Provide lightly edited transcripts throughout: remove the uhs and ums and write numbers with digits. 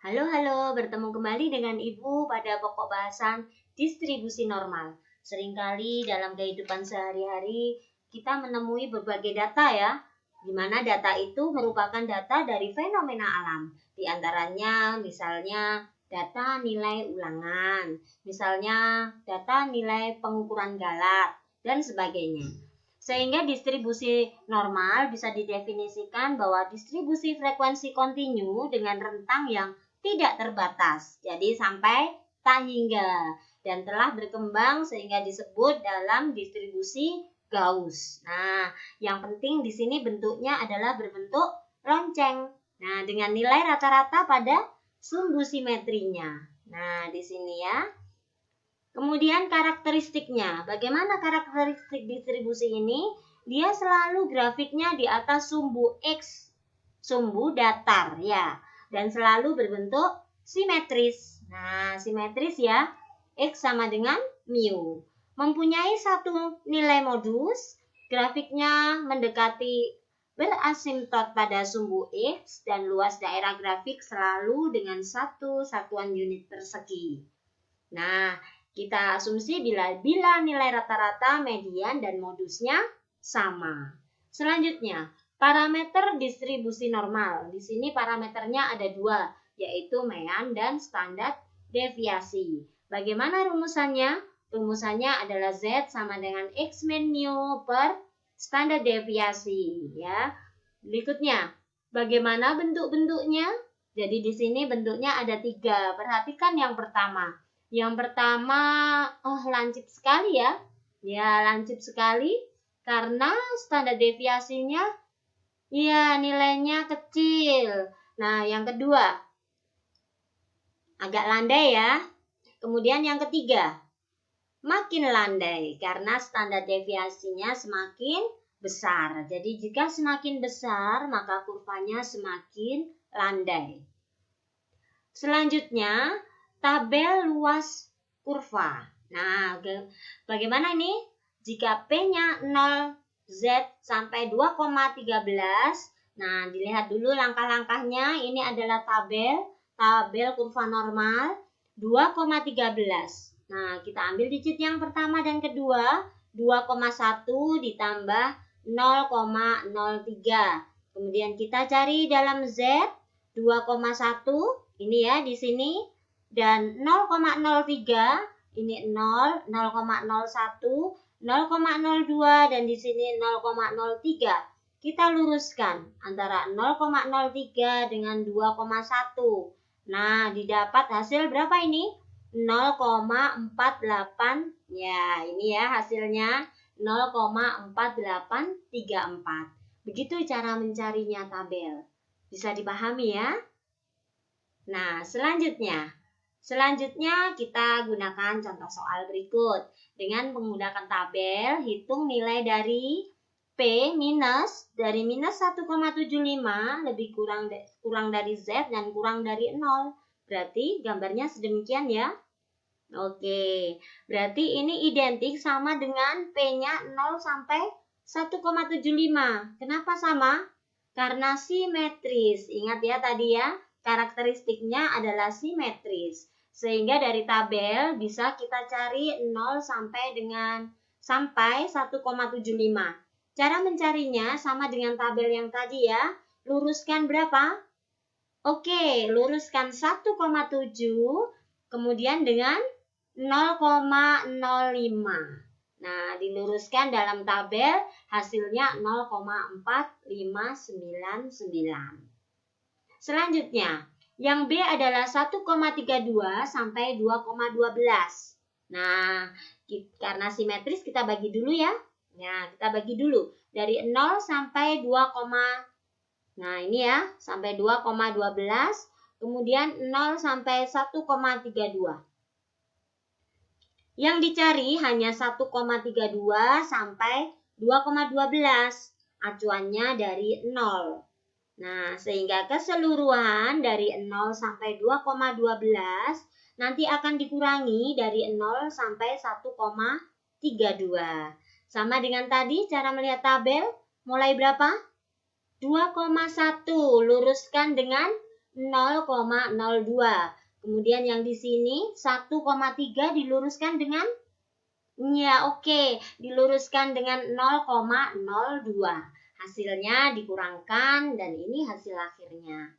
Halo, halo, bertemu kembali dengan Ibu pada pokok bahasan distribusi normal. Seringkali dalam kehidupan sehari-hari kita menemui berbagai data ya, di mana data itu merupakan data dari fenomena alam. Di antaranya misalnya data nilai ulangan, misalnya data nilai pengukuran galat, dan sebagainya. Sehingga distribusi normal bisa didefinisikan bahwa distribusi frekuensi kontinu dengan rentang yang tidak terbatas. Jadi sampai tak hingga dan telah berkembang sehingga disebut dalam distribusi Gauss. Nah, yang penting di sini bentuknya adalah berbentuk lonceng. Nah, dengan nilai rata-rata pada sumbu simetrinya. Nah, di sini ya. Kemudian karakteristiknya. Bagaimana karakteristik distribusi ini? Dia selalu grafiknya di atas sumbu X, sumbu datar ya, dan selalu berbentuk simetris. Nah, simetris ya, X sama dengan mu. Mempunyai satu nilai modus, grafiknya mendekati berasimtot pada sumbu X dan luas daerah grafik selalu dengan satu satuan unit persegi. Nah, kita asumsi bila nilai rata-rata, median, dan modusnya sama. Selanjutnya, parameter distribusi normal. Di sini parameternya ada dua, yaitu mean dan standar deviasi. Bagaimana rumusannya? Rumusannya adalah Z sama dengan X min mu per standar deviasi. Ya. Berikutnya, bagaimana bentuk-bentuknya? Jadi di sini bentuknya ada tiga. Perhatikan yang pertama. Yang pertama, lancip sekali ya. Ya, lancip sekali karena standar deviasinya ya nilainya kecil. Nah, yang kedua agak landai ya. Kemudian yang ketiga, makin landai karena standar deviasinya semakin besar. Jadi jika semakin besar, maka kurvanya semakin landai. Selanjutnya, tabel luas kurva. Nah, bagaimana ini? Jika P-nya 0, Z sampai 2,13. Nah, dilihat dulu langkah-langkahnya. Ini adalah tabel kurva normal 2,13. Nah, kita ambil digit yang pertama dan kedua, 2,1 ditambah 0,03. Kemudian kita cari dalam Z 2,1 ini ya di sini, dan 0,03 ini 0, 0,01, 0,02 dan di sini 0,03. Kita luruskan antara 0,03 dengan 2,1. Nah, didapat hasil berapa ini? 0,48. Ya, ini ya hasilnya 0,4834. Begitu cara mencarinya tabel. Bisa dipahami ya? Nah, selanjutnya kita gunakan contoh soal berikut. Dengan menggunakan tabel, hitung nilai dari P minus 1,75 lebih kurang dari Z dan kurang dari 0. Berarti gambarnya sedemikian ya. Oke, berarti ini identik sama dengan P-nya 0 sampai 1,75. Kenapa sama? Karena simetris. Ingat ya tadi ya. Karakteristiknya adalah simetris. Sehingga dari tabel bisa kita cari 0 sampai 1,75. Cara mencarinya sama dengan tabel yang tadi ya. Luruskan berapa? Oke, luruskan 1,7 kemudian dengan 0,05. Nah, diluruskan dalam tabel hasilnya 0,4599. Selanjutnya, yang B adalah 1,32 sampai 2,12. Nah, karena simetris kita bagi dulu ya. Nah, kita bagi dulu dari 0 sampai 2, nah ini ya, sampai 2,12, kemudian 0 sampai 1,32. Yang dicari hanya 1,32 sampai 2,12. Acuannya dari 0. Nah, sehingga keseluruhan dari 0 sampai 2,12 nanti akan dikurangi dari 0 sampai 1,32. Sama dengan tadi cara melihat tabel, mulai berapa? 2,1, luruskan dengan 0,02. Kemudian yang di sini 1,3 diluruskan dengan diluruskan dengan 0,02. Hasilnya dikurangkan dan ini hasil akhirnya.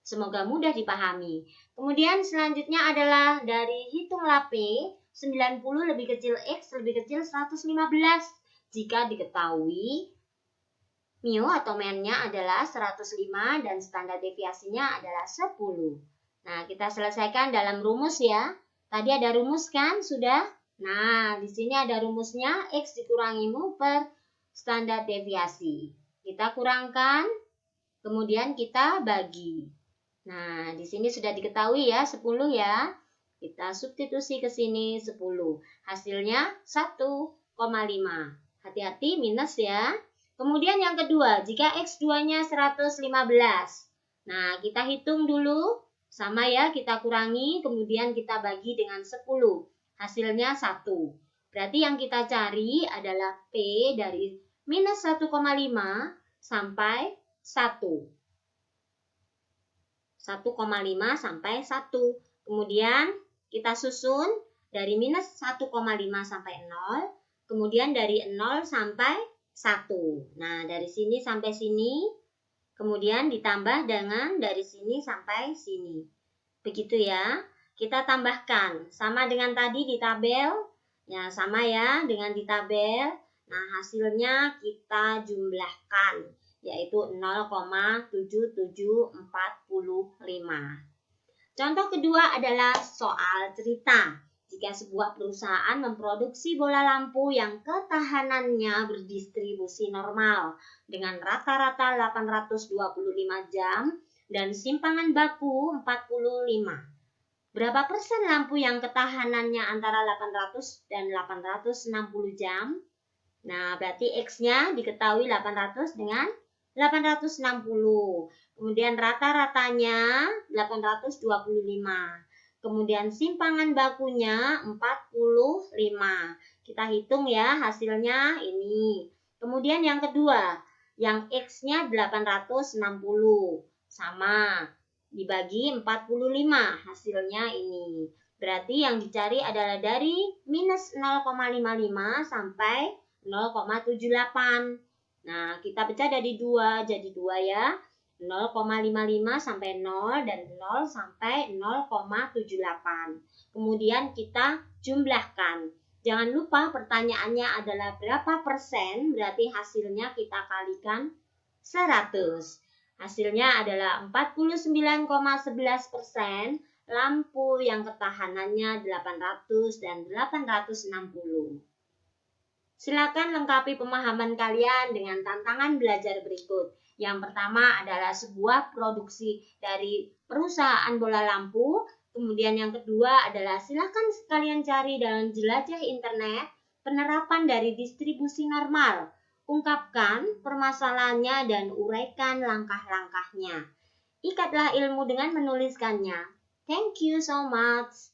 Semoga mudah dipahami. Kemudian selanjutnya adalah dari hitunglah P, 90 lebih kecil X lebih kecil 115. Jika diketahui mu atau men-nya adalah 105 dan standar deviasinya adalah 10. Nah, kita selesaikan dalam rumus ya. Tadi ada rumus kan? Sudah? Nah, di sini ada rumusnya X dikurangi mu per standar deviasi. Kita kurangkan, kemudian kita bagi. Nah, di sini sudah diketahui ya, 10 ya. Kita substitusi ke sini 10. Hasilnya 1,5. Hati-hati minus ya. Kemudian yang kedua, jika X2-nya 115. Nah, kita hitung dulu. Sama ya, kita kurangi, kemudian kita bagi dengan 10. Hasilnya 1. Berarti yang kita cari adalah P dari minus 1,5 sampai 1. 1,5 sampai 1. Kemudian kita susun dari minus 1,5 sampai 0. Kemudian dari 0 sampai 1. Nah, dari sini sampai sini. Kemudian ditambah dengan dari sini sampai sini. Begitu ya. Kita tambahkan. Sama dengan tadi di tabel. Ya, sama ya dengan di tabel. Nah, hasilnya kita jumlahkan. Yaitu 0,7745. Contoh kedua adalah soal cerita. Jika sebuah perusahaan memproduksi bola lampu yang ketahanannya berdistribusi normal dengan rata-rata 825 jam dan simpangan baku 45. Berapa persen lampu yang ketahanannya antara 800 dan 860 jam? Nah, berarti X-nya diketahui 800 dengan 860. Kemudian rata-ratanya 825. Kemudian simpangan bakunya 45. Kita hitung ya hasilnya ini. Kemudian yang kedua, yang X-nya 860. Sama, dibagi 45. Hasilnya ini. Berarti yang dicari adalah dari minus 0,55 sampai 0,78. Nah, kita pecah dari 2, jadi 2 ya. 0,55 sampai 0 dan 0 sampai 0,78. Kemudian kita jumlahkan. Jangan lupa pertanyaannya adalah berapa persen, berarti hasilnya kita kalikan 100. Hasilnya adalah 49,11% lampu yang ketahanannya 800 dan 860. Silakan lengkapi pemahaman kalian dengan tantangan belajar berikut. Yang pertama adalah sebuah produksi dari perusahaan bola lampu. Kemudian yang kedua adalah silakan sekalian cari dalam jelajah internet penerapan dari distribusi normal. Ungkapkan permasalahannya dan uraikan langkah-langkahnya. Ikatlah ilmu dengan menuliskannya. Thank you so much.